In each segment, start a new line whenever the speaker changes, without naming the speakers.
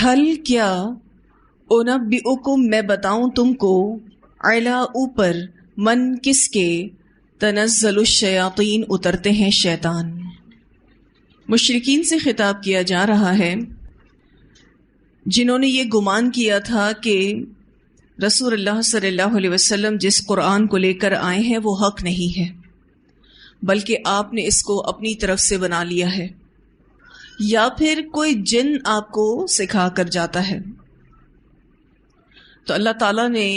حل کیا انبئکم میں بتاؤں تم کو علا اوپر من کس کے تنزل الشیاطین اترتے ہیں شیطان. مشرکین سے خطاب کیا جا رہا ہے جنہوں نے یہ گمان کیا تھا کہ رسول اللہ صلی اللہ علیہ وسلم جس قرآن کو لے کر آئے ہیں وہ حق نہیں ہے، بلکہ آپ نے اس کو اپنی طرف سے بنا لیا ہے، یا پھر کوئی جن آپ کو سکھا کر جاتا ہے. تو اللہ تعالیٰ نے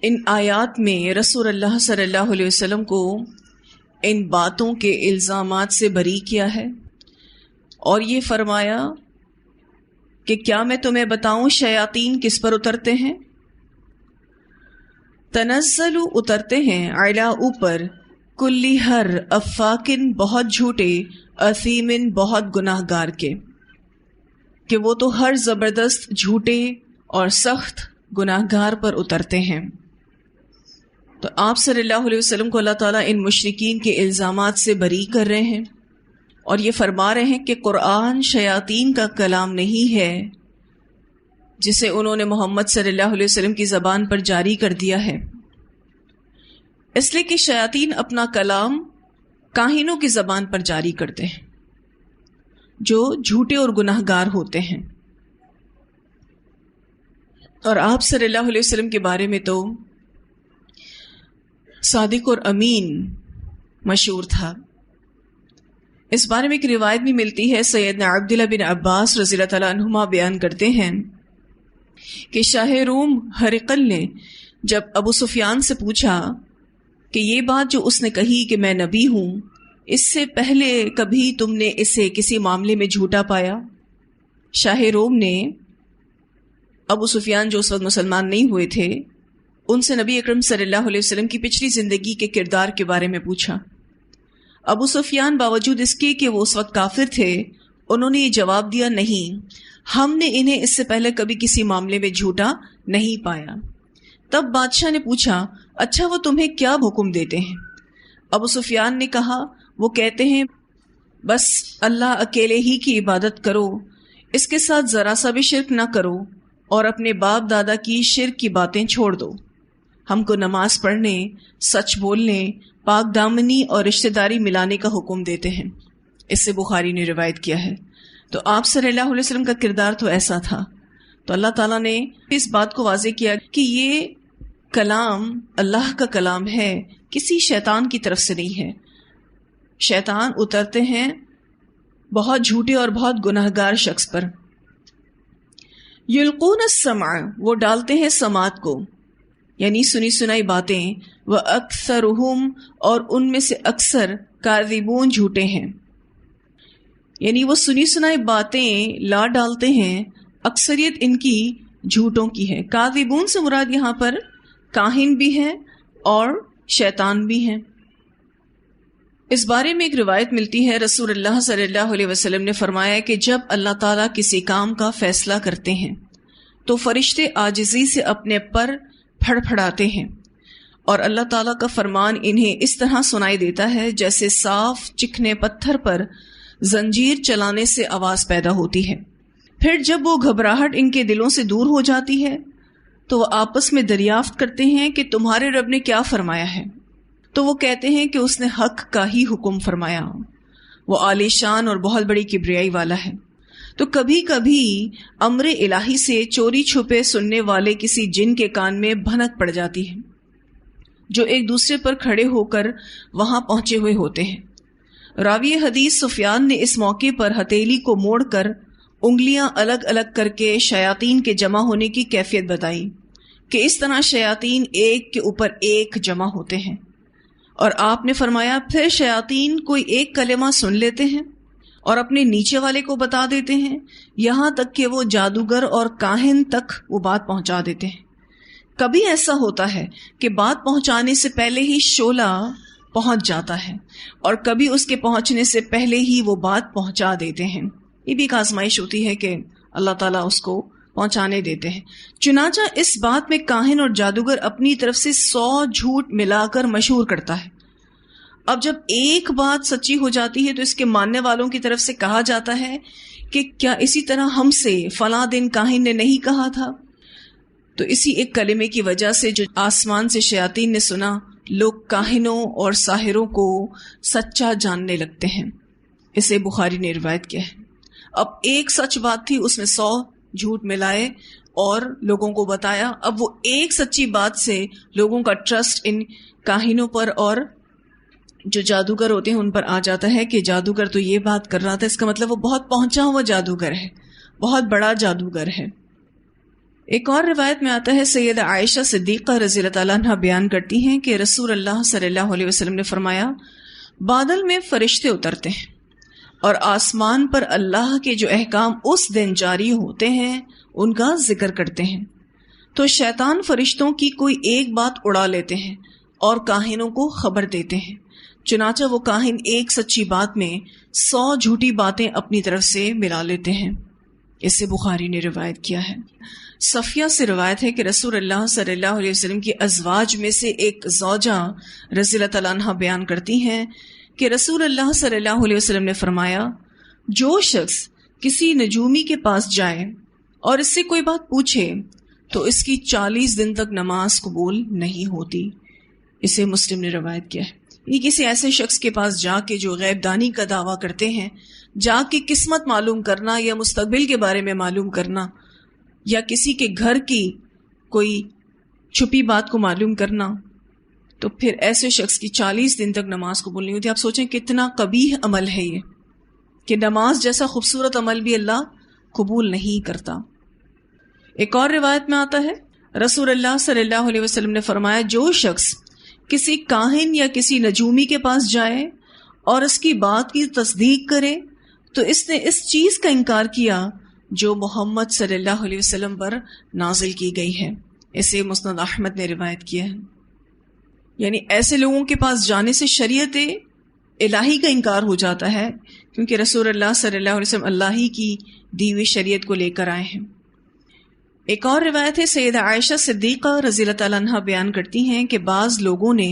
ان آیات میں رسول اللہ صلی اللہ علیہ وسلم کو ان باتوں کے الزامات سے بری کیا ہے، اور یہ فرمایا کہ کیا میں تمہیں بتاؤں شیاطین کس پر اترتے ہیں؟ تنزل اترتے ہیں علا اوپر کلی ہر افاکن بہت جھوٹے اثیمن بہت گناہ گار کے، کہ وہ تو ہر زبردست جھوٹے اور سخت گناہ گار پر اترتے ہیں. تو آپ صلی اللہ علیہ وسلم کو اللہ تعالیٰ ان مشرکین کے الزامات سے بری کر رہے ہیں، اور یہ فرما رہے ہیں کہ قرآن شیاطین کا کلام نہیں ہے جسے انہوں نے محمد صلی اللہ علیہ وسلم کی زبان پر جاری کر دیا ہے، اس لیے کہ شیاطین اپنا کلام کاہنوں کی زبان پر جاری کرتے ہیں جو جھوٹے اور گناہ گار ہوتے ہیں. اور آپ صلی اللہ علیہ وسلم کے بارے میں تو صادق اور امین مشہور تھا. اس بارے میں ایک روایت بھی ملتی ہے، سیدنا عبداللہ بن عباس رضی اللہ تعالیٰ عنہما بیان کرتے ہیں کہ شاہ روم ہرقل نے جب ابو سفیان سے پوچھا کہ یہ بات جو اس نے کہی کہ میں نبی ہوں، اس سے پہلے کبھی تم نے اسے کسی معاملے میں جھوٹا پایا؟ شاہ روم نے ابو سفیان جو اس وقت مسلمان نہیں ہوئے تھے ان سے نبی اکرم صلی اللہ علیہ وسلم کی پچھلی زندگی کے کردار کے بارے میں پوچھا. ابو سفیان باوجود اس کے کہ وہ اس وقت کافر تھے، انہوں نے یہ جواب دیا، نہیں، ہم نے انہیں اس سے پہلے کبھی کسی معاملے میں جھوٹا نہیں پایا. تب بادشاہ نے پوچھا، اچھا وہ تمہیں کیا حکم دیتے ہیں؟ ابو سفیان نے کہا، وہ کہتے ہیں بس اللہ اکیلے ہی کی عبادت کرو، اس کے ساتھ ذرا سا بھی شرک نہ کرو، اور اپنے باپ دادا کی شرک کی باتیں چھوڑ دو. ہم کو نماز پڑھنے، سچ بولنے، پاک دامنی اور رشتہ داری ملانے کا حکم دیتے ہیں. اس سے بخاری نے روایت کیا ہے. تو آپ صلی اللہ علیہ وسلم کا کردار تو ایسا تھا. تو اللہ تعالیٰ نے اس بات کو واضح کیا کہ یہ کلام اللہ کا کلام ہے، کسی شیطان کی طرف سے نہیں ہے. شیطان اترتے ہیں بہت جھوٹے اور بہت گناہگار شخص پر. یلقون السمع، وہ ڈالتے ہیں سماعت کو، یعنی سنی سنائی باتیں، وَأَكْثَرُهُمْ، اور ان میں سے اکثر کاذبون جھوٹے ہیں. یعنی وہ سنی سنائی باتیں لا ڈالتے ہیں، اکثریت ان کی جھوٹوں کی ہے. کاذبون سے مراد یہاں پر کاہن بھی ہیں اور شیطان بھی ہیں. اس بارے میں ایک روایت ملتی ہے، رسول اللہ صلی اللہ علیہ وسلم نے فرمایا کہ جب اللہ تعالیٰ کسی کام کا فیصلہ کرتے ہیں تو فرشتے عاجزی سے اپنے پر پھڑ پھڑاتے ہیں، اور اللہ تعالیٰ کا فرمان انہیں اس طرح سنائی دیتا ہے جیسے صاف چکنے پتھر پر زنجیر چلانے سے آواز پیدا ہوتی ہے. پھر جب وہ گھبراہٹ ان کے دلوں سے دور ہو جاتی ہے تو وہ آپس میں دریافت کرتے ہیں کہ تمہارے رب نے کیا فرمایا ہے؟ تو وہ کہتے ہیں کہ اس نے حق کا ہی حکم فرمایا، وہ عالی شان اور بہت بڑی کبریائی والا ہے. تو کبھی کبھی امر الہی سے چوری چھپے سننے والے کسی جن کے کان میں بھنک پڑ جاتی ہے، جو ایک دوسرے پر کھڑے ہو کر وہاں پہنچے ہوئے ہوتے ہیں. راوی حدیث سفیان نے اس موقع پر ہتھیلی کو موڑ کر انگلیاں الگ الگ کر کے شیاطین کے جمع ہونے کی کیفیت بتائی کہ اس طرح شیاطین ایک کے اوپر ایک جمع ہوتے ہیں. اور آپ نے فرمایا پھر شیاطین کوئی ایک کلمہ سن لیتے ہیں اور اپنے نیچے والے کو بتا دیتے ہیں، یہاں تک کہ وہ جادوگر اور کاہن تک وہ بات پہنچا دیتے ہیں. کبھی ایسا ہوتا ہے کہ بات پہنچانے سے پہلے ہی شعلہ پہنچ جاتا ہے، اور کبھی اس کے پہنچنے سے پہلے ہی وہ بات پہنچا دیتے ہیں. یہ بھی ایک آزمائش ہوتی ہے کہ اللہ تعالیٰ اس کو پہنچانے دیتے ہیں. چنانچہ اس بات میں کاہن اور جادوگر اپنی طرف سے 100 جھوٹ ملا کر مشہور کرتا ہے. اب جب ایک بات سچی ہو جاتی ہے تو اس کے ماننے والوں کی طرف سے کہا جاتا ہے کہ کیا اسی طرح ہم سے فلاں دن کاہن نے نہیں کہا تھا؟ تو اسی ایک کلمے کی وجہ سے جو آسمان سے شیاطین نے سنا، لوگ کاہنوں اور ساحروں کو سچا جاننے لگتے ہیں۔ اسے بخاری نے روایت کیا ہے۔ اب ایک سچ بات تھی، اس میں 100 جھوٹ ملائے اور لوگوں کو بتایا۔ اب وہ ایک سچی بات سے لوگوں کا ٹرسٹ ان کاہنوں پر اور جو جادوگر ہوتے ہیں ان پر آ جاتا ہے کہ جادوگر تو یہ بات کر رہا تھا، اس کا مطلب وہ بہت پہنچا ہوا جادوگر ہے، بہت بڑا جادوگر ہے۔ ایک اور روایت میں آتا ہے، سیدہ عائشہ صدیقہ رضی اللہ تعالیٰ عنہ بیان کرتی ہیں کہ رسول اللہ صلی اللہ علیہ وسلم نے فرمایا، بادل میں فرشتے اترتے ہیں اور آسمان پر اللہ کے جو احکام اس دن جاری ہوتے ہیں ان کا ذکر کرتے ہیں، تو شیطان فرشتوں کی کوئی ایک بات اڑا لیتے ہیں اور کاہنوں کو خبر دیتے ہیں، چنانچہ وہ کاہن ایک سچی بات میں 100 جھوٹی باتیں اپنی طرف سے ملا لیتے ہیں۔ اس سے بخاری نے روایت کیا ہے۔ صفیہ سے روایت ہے کہ رسول اللہ صلی اللہ علیہ وسلم کی ازواج میں سے ایک زوجہ رضی اللہ تعالیٰ عنہ بیان کرتی ہیں کہ رسول اللہ صلی اللہ علیہ وسلم نے فرمایا، جو شخص کسی نجومی کے پاس جائے اور اس سے کوئی بات پوچھے تو اس کی 40 دن تک نماز قبول نہیں ہوتی۔ اسے مسلم نے روایت کیا ہے۔ یہ کسی ایسے شخص کے پاس جا کے جو غیب دانی کا دعویٰ کرتے ہیں، جا کے قسمت معلوم کرنا یا مستقبل کے بارے میں معلوم کرنا یا کسی کے گھر کی کوئی چھپی بات کو معلوم کرنا، تو پھر ایسے شخص کی 40 دن تک نماز قبول نہیں ہوتی۔ آپ سوچیں کتنا قبیح عمل ہے یہ، کہ نماز جیسا خوبصورت عمل بھی اللہ قبول نہیں کرتا۔ ایک اور روایت میں آتا ہے، رسول اللہ صلی اللہ علیہ وسلم نے فرمایا، جو شخص کسی کاہن یا کسی نجومی کے پاس جائے اور اس کی بات کی تصدیق کرے تو اس نے اس چیز کا انکار کیا جو محمد صلی اللہ علیہ وسلم پر نازل کی گئی ہے۔ اسے مسند احمد نے روایت کیا ہے۔ یعنی ایسے لوگوں کے پاس جانے سے شریعت الہی کا انکار ہو جاتا ہے، کیونکہ رسول اللہ صلی اللہ علیہ وسلم اللہ ہی کی دی ہوئی شریعت کو لے کر آئے ہیں۔ ایک اور روایت ہے، سیدہ عائشہ صدیقہ رضی اللہ تعالیٰ عنہ بیان کرتی ہیں کہ بعض لوگوں نے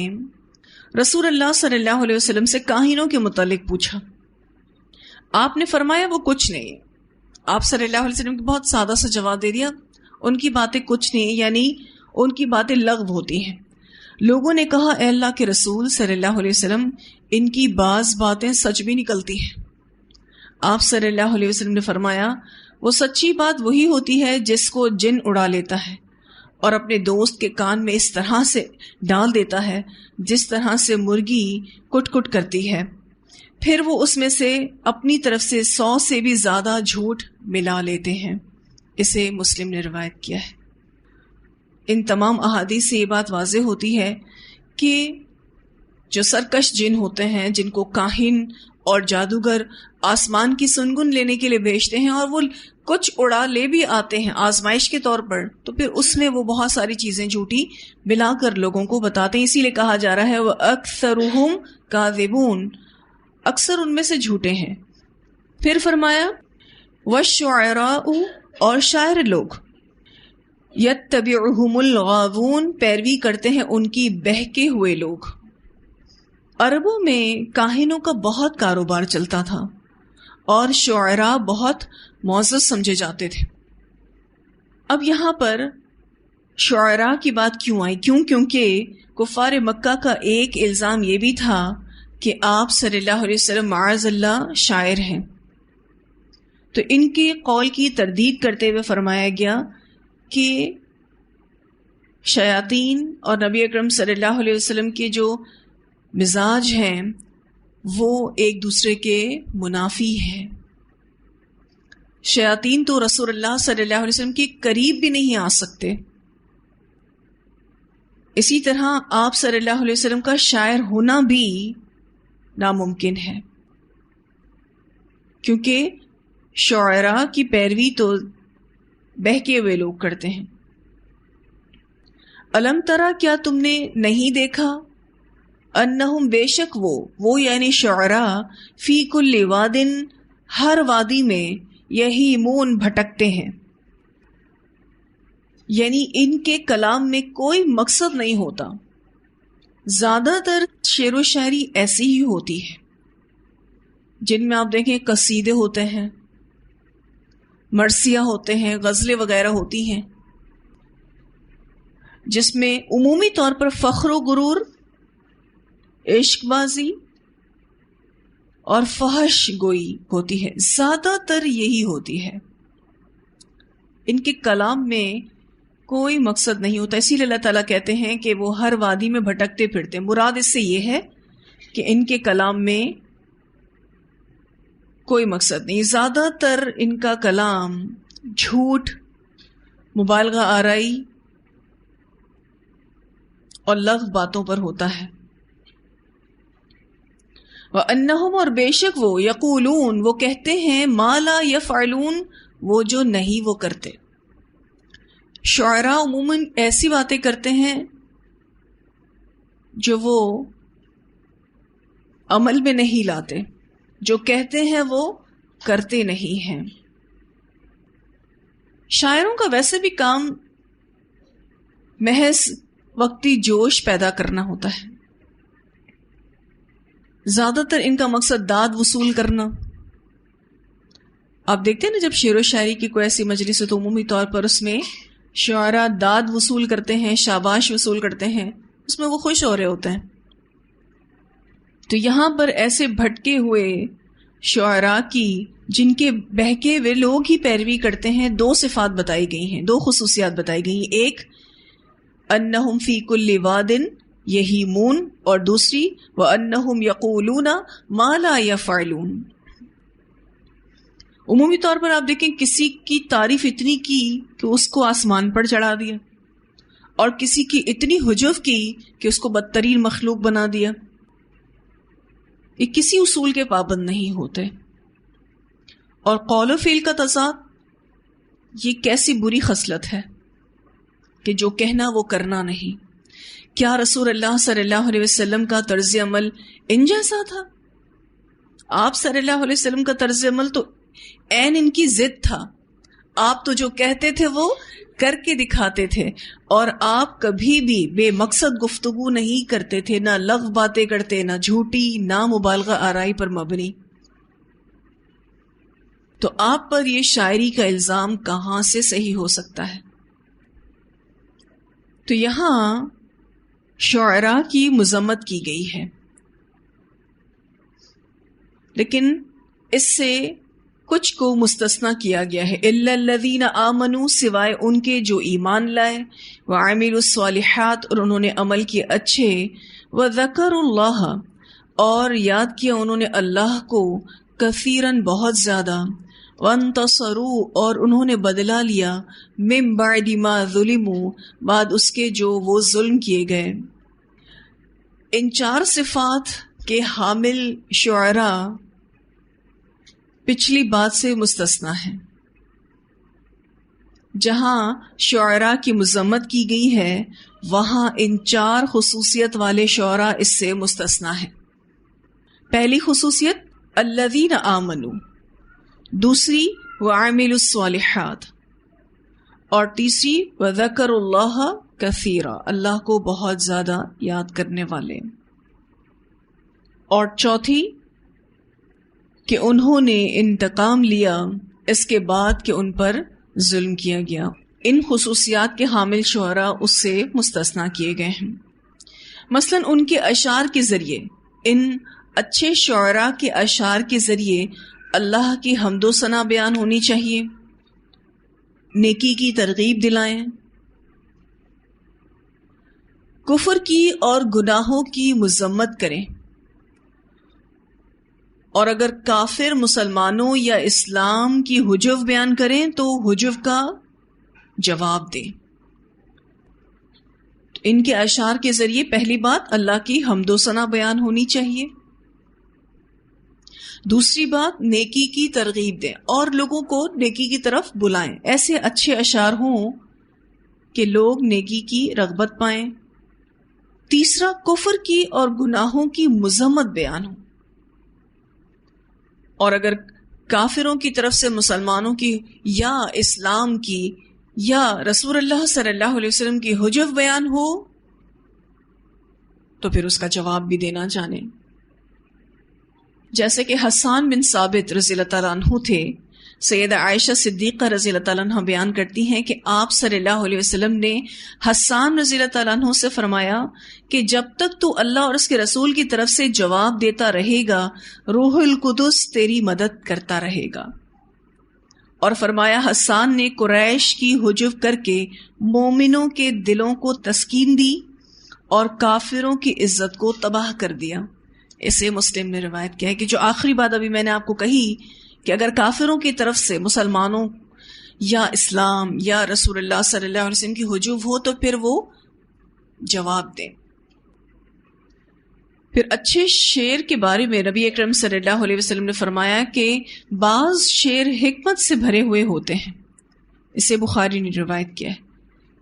رسول اللہ صلی اللہ علیہ وسلم سے کاہنوں کے متعلق پوچھا۔ آپ نے فرمایا وہ کچھ نہیں۔ آپ صلی اللہ علیہ وسلم کو بہت سادہ سا جواب دے دیا، ان کی باتیں کچھ نہیں، یعنی ان کی باتیں لغو ہوتی ہیں۔ لوگوں نے کہا، اے اللہ کے رسول صلی اللہ علیہ وسلم، ان کی بعض باتیں سچ بھی نکلتی ہیں۔ آپ صلی اللہ علیہ وسلم نے فرمایا، وہ سچی بات وہی ہوتی ہے جس کو جن اڑا لیتا ہے اور اپنے دوست کے کان میں اس طرح سے ڈال دیتا ہے جس طرح سے مرغی کٹ کٹ کرتی ہے، پھر وہ اس میں سے اپنی طرف سے 100 سے بھی زیادہ جھوٹ ملا لیتے ہیں۔ اسے مسلم نے روایت کیا ہے۔ ان تمام احادیث سے یہ بات واضح ہوتی ہے کہ جو سرکش جن ہوتے ہیں، جن کو کاہن اور جادوگر آسمان کی سنگن لینے کے لیے بھیجتے ہیں اور وہ کچھ اڑا لے بھی آتے ہیں آزمائش کے طور پر، تو پھر اس میں وہ بہت ساری چیزیں جھوٹی ملا کر لوگوں کو بتاتے ہیں۔ اسی لیے کہا جا رہا ہے وَأَكْثَرُهُمْ كَاذِبُونَ، اکثر ان میں سے جھوٹے ہیں۔ پھر فرمایا وَالشُّعَرَاءُ، اور شاعر لوگ، يَتَّبِعُهُمُ الْغَاوُونَ، پیروی کرتے ہیں ان کی بہکے ہوئے لوگ۔ عربوں میں کاہنوں کا بہت کاروبار چلتا تھا اور شعراء بہت معزز سمجھے جاتے تھے۔ اب یہاں پر شعراء کی بات کیوں آئی؟ کیونکہ کفار مکہ کا ایک الزام یہ بھی تھا کہ آپ صلی اللہ علیہ وسلم معاذ اللہ شاعر ہیں، تو ان کے قول کی تردید کرتے ہوئے فرمایا گیا کہ شیاطین اور نبی اکرم صلی اللہ علیہ وسلم کے جو مزاج ہیں وہ ایک دوسرے کے منافی ہیں۔ شیاطین تو رسول اللہ صلی اللہ علیہ وسلم کے قریب بھی نہیں آ سکتے، اسی طرح آپ صلی اللہ علیہ وسلم کا شاعر ہونا بھی ناممکن ہے، کیونکہ شعراء کی پیروی تو بہکے ہوئے لوگ کرتے ہیں۔ الم ترا، کیا تم نے نہیں دیکھا، انہم، بے شک وہ یعنی شعراء، فی کل وادن، ہر وادی میں، یہیمون، بھٹکتے ہیں، یعنی ان کے کلام میں کوئی مقصد نہیں ہوتا۔ زیادہ تر شعر و شاعری ایسی ہی ہوتی ہے جن میں آپ دیکھیں قصیدے ہوتے ہیں، مرثیہ ہوتے ہیں، غزلیں وغیرہ ہوتی ہیں، جس میں عمومی طور پر فخر و غرور، عشق بازی اور فحش گوئی ہوتی ہے، زیادہ تر یہی ہوتی ہے۔ ان کے کلام میں کوئی مقصد نہیں ہوتا، اسی لیے اللہ تعالیٰ کہتے ہیں کہ وہ ہر وادی میں بھٹکتے پھرتے۔ مراد اس سے یہ ہے کہ ان کے کلام میں کوئی مقصد نہیں، زیادہ تر ان کا کلام جھوٹ، مبالغہ آرائی اور لغو باتوں پر ہوتا ہے۔ وَأَنَّهُمْ، اور بے شک وہ، یقولون، وہ کہتے ہیں، ما لا یفعلون، وہ جو نہیں وہ کرتے۔ شعراء عموماً ایسی باتیں کرتے ہیں جو وہ عمل میں نہیں لاتے، جو کہتے ہیں وہ کرتے نہیں ہیں۔ شاعروں کا ویسے بھی کام محض وقتی جوش پیدا کرنا ہوتا ہے، زیادہ تر ان کا مقصد داد وصول کرنا۔ آپ دیکھتے ہیں نا، جب شعر و شاعری کی کوئی ایسی مجلس ہے تو عمومی طور پر اس میں شعراء داد وصول کرتے ہیں، شاباش وصول کرتے ہیں، اس میں وہ خوش ہو رہے ہوتے ہیں۔ تو یہاں پر ایسے بھٹکے ہوئے شعراء کی، جن کے بہکے ہوئے لوگ ہی پیروی کرتے ہیں، دو صفات بتائی گئی ہیں، دو خصوصیات بتائی گئی ہیں۔ ایک انہم فی کل واد یہیمون، اور دوسری وانہم یقولون ما لا یفعلون۔ عمومی طور پر آپ دیکھیں، کسی کی تعریف اتنی کی کہ اس کو آسمان پر چڑھا دیا، اور کسی کی اتنی حجب کی کہ اس کو بدترین مخلوق بنا دیا۔ یہ کسی اصول کے پابند نہیں ہوتے۔ اور قول و فعل کا تضاد، یہ کیسی بری خصلت ہے کہ جو کہنا وہ کرنا نہیں۔ کیا رسول اللہ صلی اللہ علیہ وسلم کا طرز عمل ان جیسا تھا؟ آپ صلی اللہ علیہ وسلم کا طرز عمل تو عین ان کی ضد تھا۔ آپ تو جو کہتے تھے وہ کر کے دکھاتے تھے، اور آپ کبھی بھی بے مقصد گفتگو نہیں کرتے تھے، نہ لغو باتیں کرتے، نہ جھوٹی، نہ مبالغہ آرائی پر مبنی۔ تو آپ پر یہ شاعری کا الزام کہاں سے صحیح ہو سکتا ہے؟ تو یہاں شعراء کی مذمت کی گئی ہے، لیکن اس سے کچھ کو مستثنا کیا گیا ہے۔ الا الذین آمنوا، سوائے ان کے جو ایمان لائے، وعملوا الصالحات، اور انہوں نے عمل کیے اچھے، وذکروا اللہ، اور یاد کیا انہوں نے اللہ کو، کثیرن بہت زیادہ، وانتصروا، اور انہوں نے بدلہ لیا، من بعد ما ظلموا، بعد اس کے جو وہ ظلم کیے گئے۔ ان چار صفات کے حامل شعراء پچھلی بات سے مستثنا ہے۔ جہاں شعراء کی مذمت کی گئی ہے، وہاں ان چار خصوصیت والے شعراء اس سے مستثنا ہیں۔ پہلی خصوصیت الذین آمنوا، دوسری وعملوا الصالحات، اور تیسری وذکروا اللہ کثیرا، اللہ کو بہت زیادہ یاد کرنے والے، اور چوتھی کہ انہوں نے انتقام لیا اس کے بعد کہ ان پر ظلم کیا گیا۔ ان خصوصیات کے حامل شعراء اس سے مستثنا کیے گئے ہیں۔ مثلا ان کے اشعار کے ذریعے، ان اچھے شعراء کے اشعار کے ذریعے اللہ کی حمد و ثنا بیان ہونی چاہیے، نیکی کی ترغیب دلائیں، کفر کی اور گناہوں کی مذمت کریں، اور اگر کافر مسلمانوں یا اسلام کی حجب بیان کریں تو حجب کا جواب دیں۔ ان کے اشعار کے ذریعے پہلی بات اللہ کی حمد و ثنا بیان ہونی چاہیے، دوسری بات نیکی کی ترغیب دیں اور لوگوں کو نیکی کی طرف بلائیں، ایسے اچھے اشعار ہوں کہ لوگ نیکی کی رغبت پائیں، تیسرا کفر کی اور گناہوں کی مذمت بیان ہو، اور اگر کافروں کی طرف سے مسلمانوں کی یا اسلام کی یا رسول اللہ صلی اللہ علیہ وسلم کی حجب بیان ہو تو پھر اس کا جواب بھی دینا جانیں۔ جیسے کہ حسان بن ثابت رضی اللہ تعالیٰ عنہ تھے، سیدہ عائشہ صدیقہ رضی اللہ تعالیٰ عنہ بیان کرتی ہیں کہ آپ صلی اللہ علیہ وسلم نے حسان رضی اللہ تعالیٰ عنہ سے فرمایا کہ جب تک تو اللہ اور اس کے رسول کی طرف سے جواب دیتا رہے گا روح القدس تیری مدد کرتا رہے گا. اور فرمایا حسان نے قریش کی حجو کر کے مومنوں کے دلوں کو تسکین دی اور کافروں کی عزت کو تباہ کر دیا. اسے مسلم نے روایت کیا ہے کہ جو آخری بات ابھی میں نے آپ کو کہی کہ اگر کافروں کی طرف سے مسلمانوں یا اسلام یا رسول اللہ صلی اللہ علیہ وسلم کی ہجوم ہو تو پھر وہ جواب دیں. پھر اچھے شعر کے بارے میں نبی اکرم صلی اللہ علیہ وسلم نے فرمایا کہ بعض شعر حکمت سے بھرے ہوئے ہوتے ہیں. اسے بخاری نے روایت کیا ہے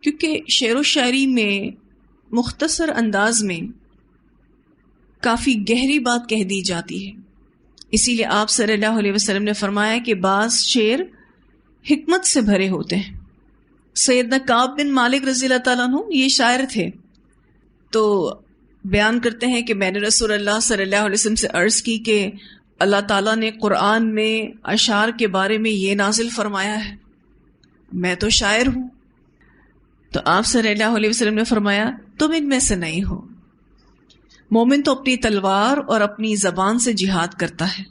کیونکہ شعر و شاعری میں مختصر انداز میں کافی گہری بات کہہ دی جاتی ہے. اسی لیے آپ صلی اللہ علیہ وسلم نے فرمایا کہ بعض شعر حکمت سے بھرے ہوتے ہیں. سیدنا کعب بن مالک رضی اللہ تعالیٰ عنہ یہ شاعر تھے، تو بیان کرتے ہیں کہ میں نے رسول اللہ صلی اللہ علیہ وسلم سے عرض کی کہ اللہ تعالیٰ نے قرآن میں اشعار کے بارے میں یہ نازل فرمایا ہے، میں تو شاعر ہوں. تو آپ صلی اللہ علیہ وسلم نے فرمایا تم ان میں سے نہیں ہو. مومن تو اپنی تلوار اور اپنی زبان سے جہاد کرتا ہے.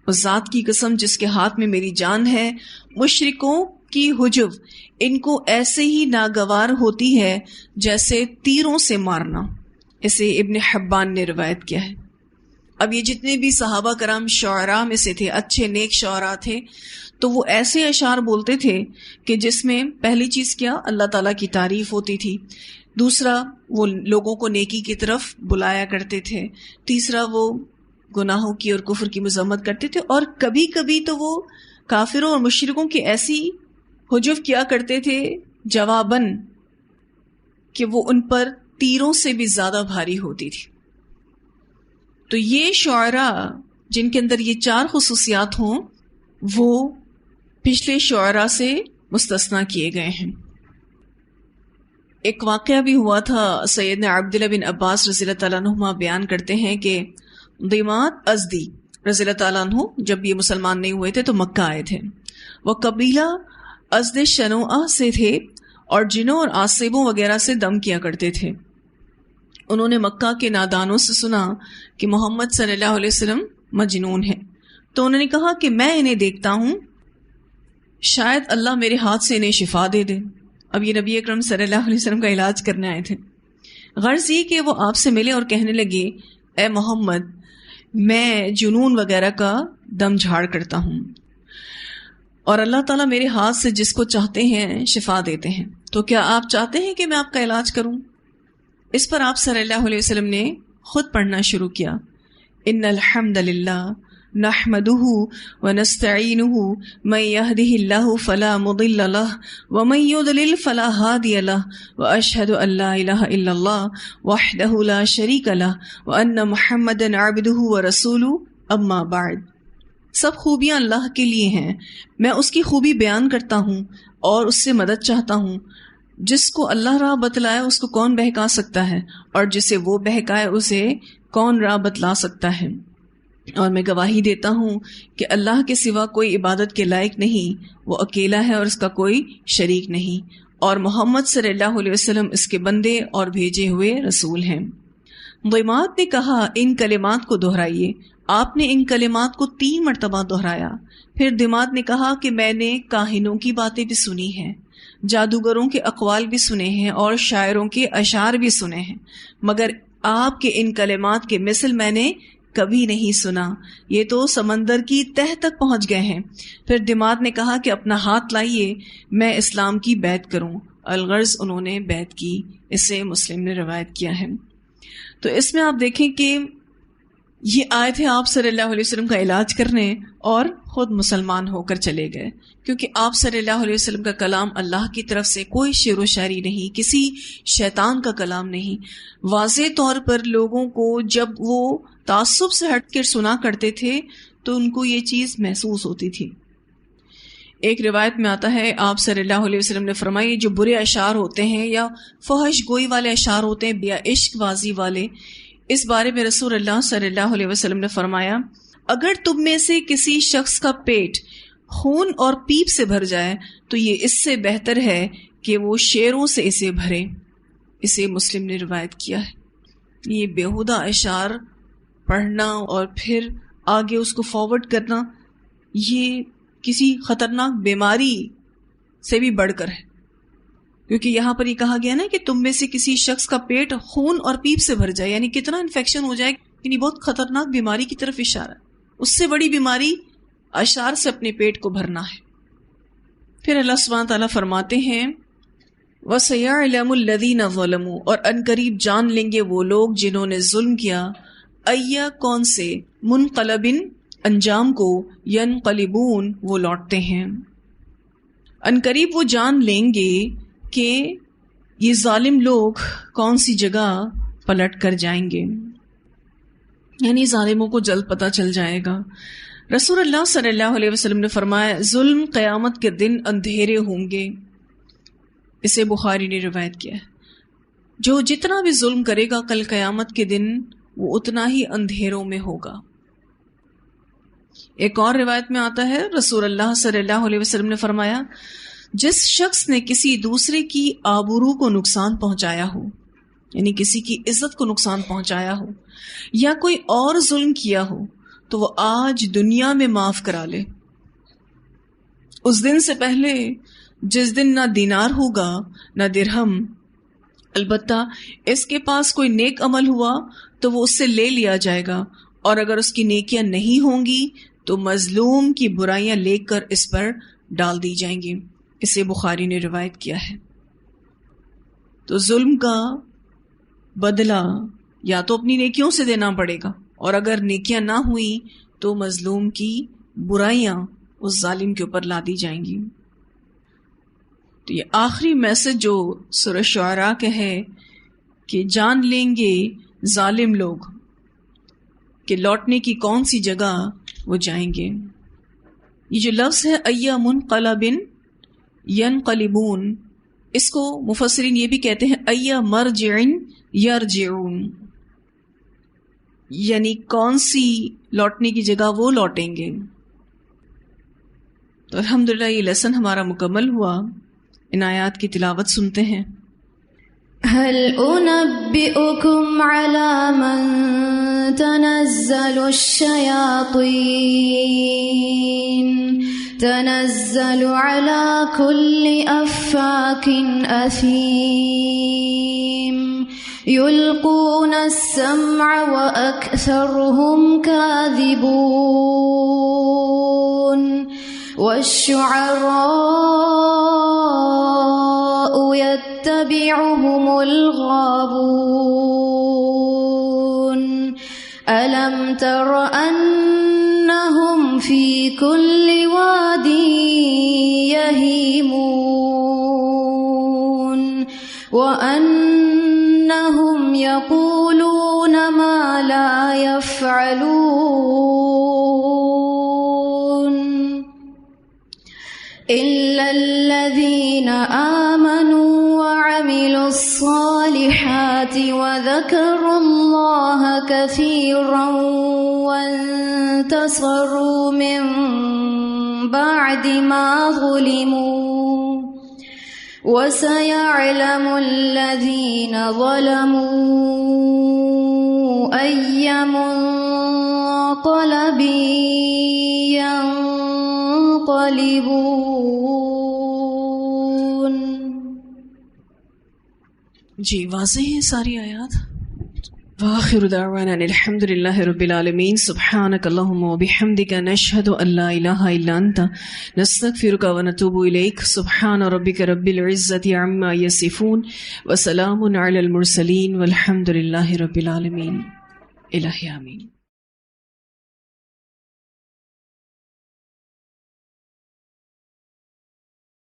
اس ذات کی قسم جس کے ہاتھ میں میری جان ہے، مشرکوں کی حجو ان کو ایسے ہی ناگوار ہوتی ہے جیسے تیروں سے مارنا. اسے ابن حبان نے روایت کیا ہے. اب یہ جتنے بھی صحابہ کرام شعراء میں سے تھے، اچھے نیک شعراء تھے، تو وہ ایسے اشعار بولتے تھے کہ جس میں پہلی چیز کیا، اللہ تعالیٰ کی تعریف ہوتی تھی، دوسرا وہ لوگوں کو نیکی کی طرف بلایا کرتے تھے، تیسرا وہ گناہوں کی اور کفر کی مذمت کرتے تھے، اور کبھی کبھی تو وہ کافروں اور مشرکوں کی ایسی حجو کیا کرتے تھے جواباً کہ وہ ان پر تیروں سے بھی زیادہ بھاری ہوتی تھی. تو یہ شعراء جن کے اندر یہ چار خصوصیات ہوں وہ پچھلے شعراء سے مستثنا کیے گئے ہیں. ایک واقعہ بھی ہوا تھا، سیدنا عبداللہ بن عباس رضی اللہ تعالیٰ عنہ بیان کرتے ہیں کہ ضماد ازدی رضی اللہ تعالیٰ عنہ جب یہ مسلمان نہیں ہوئے تھے تو مکہ آئے تھے. وہ قبیلہ ازد شنوعہ سے تھے اور جنوں اور آصبوں وغیرہ سے دم کیا کرتے تھے. انہوں نے مکہ کے نادانوں سے سنا کہ محمد صلی اللہ علیہ وسلم مجنون ہے، تو انہوں نے کہا کہ میں انہیں دیکھتا ہوں، شاید اللہ میرے ہاتھ سے انہیں شفا دے دے. اب یہ نبی اکرم صلی اللہ علیہ وسلم کا علاج کرنے آئے تھے. غرض یہ کہ وہ آپ سے ملے اور کہنے لگے اے محمد میں جنون وغیرہ کا دم جھاڑ کرتا ہوں اور اللہ تعالیٰ میرے ہاتھ سے جس کو چاہتے ہیں شفا دیتے ہیں، تو کیا آپ چاہتے ہیں کہ میں آپ کا علاج کروں؟ اس پر آپ صلی اللہ علیہ وسلم نے خود پڑھنا شروع کیا، ان الحمد للہ نحمده ونستعینه من يهده الله فلا مضل له ومن يضلل فلا هادي له واشهد ان لا اله الا الله وحده لا شريك له وان محمدا عبده ورسوله اما بعد. سب خوبیاں اللہ کے لیے ہیں، میں اس کی خوبی بیان کرتا ہوں اور اس سے مدد چاہتا ہوں. جس کو اللہ راہ بتلائے اس کو کون بہکا سکتا ہے، اور جسے وہ بہکائے اسے کون راہ بتلا سکتا ہے. اور میں گواہی دیتا ہوں کہ اللہ کے سوا کوئی عبادت کے لائق نہیں، وہ اکیلا ہے اور اس کا کوئی شریک نہیں، اور محمد صلی اللہ علیہ وسلم اس کے بندے اور بھیجے ہوئے رسول ہیں. ضماد نے کہا ان کلمات کو دہرائیے. آپ نے ان کلمات کو 3 مرتبہ دہرایا. پھر ضماد نے کہا کہ میں نے کاہنوں کی باتیں بھی سنی ہیں، جادوگروں کے اقوال بھی سنے ہیں اور شاعروں کے اشعار بھی سنے ہیں، مگر آپ کے ان کلمات کے مثل میں نے کبھی نہیں سنا، یہ تو سمندر کی تہ تک پہنچ گئے ہیں. پھر ضماد نے کہا کہ اپنا ہاتھ لائیے میں اسلام کی بیعت کروں. الغرض انہوں نے بیعت کی. اسے مسلم نے روایت کیا ہے. تو اس میں آپ دیکھیں کہ یہ آئے تھے آپ صلی اللہ علیہ وسلم کا علاج کرنے اور خود مسلمان ہو کر چلے گئے، کیونکہ آپ صلی اللہ علیہ وسلم کا کلام اللہ کی طرف سے کوئی شعر و شاعری نہیں، کسی شیطان کا کلام نہیں. واضح طور پر لوگوں کو جب وہ تعصب سے ہٹ کر سنا کرتے تھے تو ان کو یہ چیز محسوس ہوتی تھی. ایک روایت میں آتا ہے آپ صلی اللہ علیہ وسلم نے فرمایا جو برے اشعار ہوتے ہیں یا فحش گوئی والے اشعار ہوتے ہیں یا عشق بازی والے، اس بارے میں رسول اللہ صلی اللہ علیہ وسلم نے فرمایا اگر تم میں سے کسی شخص کا پیٹ خون اور پیپ سے بھر جائے تو یہ اس سے بہتر ہے کہ وہ شیروں سے اسے بھرے. اسے مسلم نے روایت کیا ہے. یہ بیہودہ اشعار پڑھنا اور پھر آگے اس کو فارورڈ کرنا یہ کسی خطرناک بیماری سے بھی بڑھ کر ہے، کیونکہ یہاں پر یہ کہا گیا نا کہ تم میں سے کسی شخص کا پیٹ خون اور پیپ سے بھر جائے، یعنی کتنا انفیکشن ہو جائے، یعنی بہت خطرناک بیماری کی طرف اشارہ. اس سے بڑی بیماری اشعار سے اپنے پیٹ کو بھرنا ہے. پھر اللہ سبحانہ تعالیٰ فرماتے ہیں وَسَيَعْلَمُ الَّذِينَ ظَلَمُوا، اور عنقریب جان لیں گے وہ لوگ جنہوں نے ظلم کیا، اَيَّ کون سے، منقلبن انجام کو، ینقلبون وہ لوٹتے ہیں. عنقریب وہ جان لیں گے کہ یہ ظالم لوگ کون سی جگہ پلٹ کر جائیں گے، یعنی ظالموں کو جلد پتہ چل جائے گا. رسول اللہ صلی اللہ علیہ وسلم نے فرمایا ظلم قیامت کے دن اندھیرے ہوں گے. اسے بخاری نے روایت کیا ہے. جو جتنا بھی ظلم کرے گا کل قیامت کے دن وہ اتنا ہی اندھیروں میں ہوگا. ایک اور روایت میں آتا ہے رسول اللہ صلی اللہ علیہ وسلم نے فرمایا جس شخص نے کسی دوسرے کی آبرو کو نقصان پہنچایا ہو، یعنی کسی کی عزت کو نقصان پہنچایا ہو یا کوئی اور ظلم کیا ہو تو وہ آج دنیا میں معاف کرا لے، اس دن سے پہلے جس دن نہ دینار ہوگا نہ درہم. البتہ اس کے پاس کوئی نیک عمل ہوا تو وہ اس سے لے لیا جائے گا، اور اگر اس کی نیکیاں نہیں ہوں گی تو مظلوم کی برائیاں لے کر اس پر ڈال دی جائیں گی. اسے بخاری نے روایت کیا ہے. تو ظلم کا بدلہ یا تو اپنی نیکیوں سے دینا پڑے گا، اور اگر نیکیاں نہ ہوئی تو مظلوم کی برائیاں اس ظالم کے اوپر لا دی جائیں گی. تو یہ آخری میسج جو سورہ شعراء کا ہے کہ جان لیں گے ظالم لوگ کہ لوٹنے کی کون سی جگہ وہ جائیں گے. یہ جو لفظ ہے اَيَّ مُنْقَلَبٍ يَنْقَلِبُونَ، اس کو مفسرین یہ بھی کہتے ہیں اَيَّ مَرْجِعٍ يَرْجِعُونَ، یعنی کون سی لوٹنے کی جگہ وہ لوٹیں گے. تو الحمدللہ یہ لیسن ہمارا مکمل ہوا. ان آیات کی تلاوت سنتے ہیں.
هل أنبئكم على من تنزل الشياطين تنزل على كل أفاك أثيم يلقون السمع وأكثرهم كاذبون والشعراء يتبعهم الغاوون ألم تر أنهم في كل واد يهيمون وأنهم يقولون ما لا يفعلون إلا الذين آمنوا وعملوا الصالحات وذكروا الله كثيرا وانتصروا من بعد ما ظلموا وسيعلم الذين ظلموا أي منقلب ينقلبون.
جی واضح ہیں ساری آیات. وآخر دعوانا الحمد للہ رب العالمین. سبحانک اللہم وبحمدک نشہد ان لا الہ الا انت نستغفرک ونتوب الیک. سبحان ربک رب العزت عما یصفون وسلام علی المرسلین والحمد للہ رب العالمین. الہی آمین.